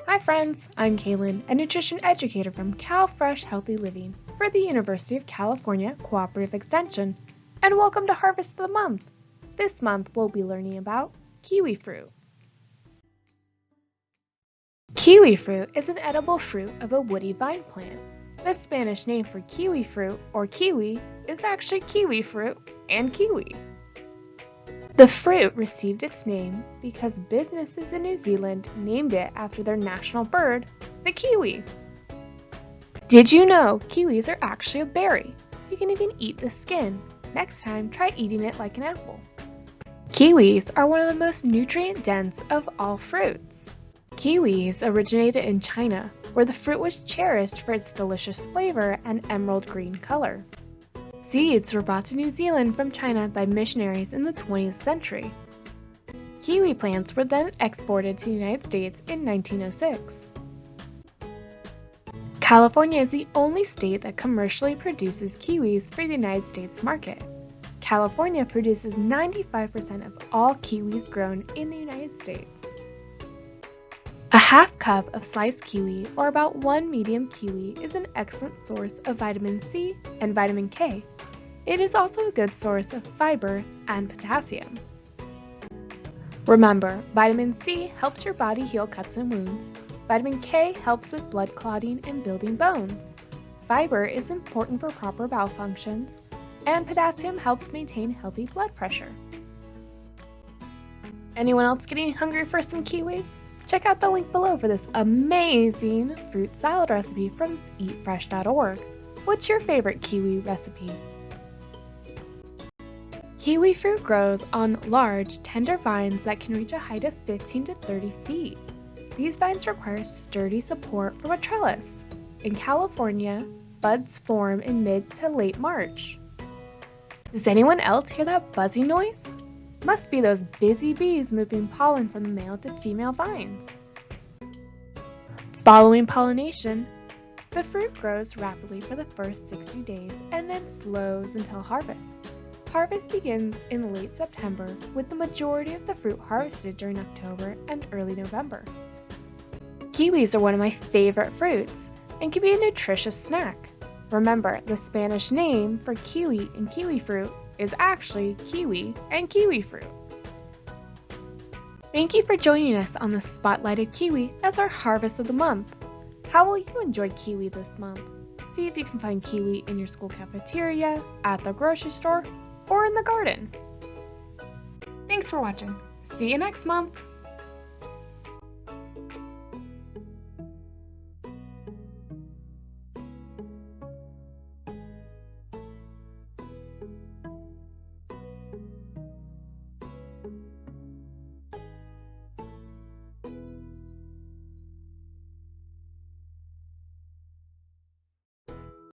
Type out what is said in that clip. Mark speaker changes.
Speaker 1: Hi friends, I'm Kaylin, a nutrition educator from CalFresh Healthy Living for the University of California Cooperative Extension, and welcome to Harvest of the Month. This month we'll be learning about kiwi fruit. Kiwi fruit is an edible fruit of a woody vine plant. The Spanish name for kiwi fruit, or kiwi, is actually kiwi fruit and kiwi. The fruit received its name because businesses in New Zealand named it after their national bird, the kiwi. Did you know kiwis are actually a berry? You can even eat the skin. Next time, try eating it like an apple. Kiwis are one of the most nutrient-dense of all fruits. Kiwis originated in China, where the fruit was cherished for its delicious flavor and emerald green color. Seeds were brought to New Zealand from China by missionaries in the 20th century. Kiwi plants were then exported to the United States in 1906. California is the only state that commercially produces kiwis for the United States market. California produces 95% of all kiwis grown in the United States. A half cup of sliced kiwi, or about 1 medium kiwi, is an excellent source of vitamin C and vitamin K. It is also a good source of fiber and potassium. Remember, vitamin C helps your body heal cuts and wounds. Vitamin K helps with blood clotting and building bones. Fiber is important for proper bowel functions, and potassium helps maintain healthy blood pressure. Anyone else getting hungry for some kiwi? Check out the link below for this amazing fruit salad recipe from eatfresh.org. What's your favorite kiwi recipe? Kiwi fruit grows on large, tender vines that can reach a height of 15 to 30 feet. These vines require sturdy support from a trellis. In California, buds form in mid to late March. Does anyone else hear that buzzing noise? Must be those busy bees moving pollen from the male to female vines. Following pollination, the fruit grows rapidly for the first 60 days and then slows until harvest. Harvest begins in late September, with the majority of the fruit harvested during October and early November. Kiwis are one of my favorite fruits and can be a nutritious snack. Remember, the Spanish name for kiwi and kiwi fruit is actually kiwi and kiwi fruit. Thank you for joining us on the Spotlighted Kiwi as our harvest of the month. How will you enjoy kiwi this month? See if you can find kiwi in your school cafeteria, at the grocery store, or in the garden. Thanks for watching. See you next month.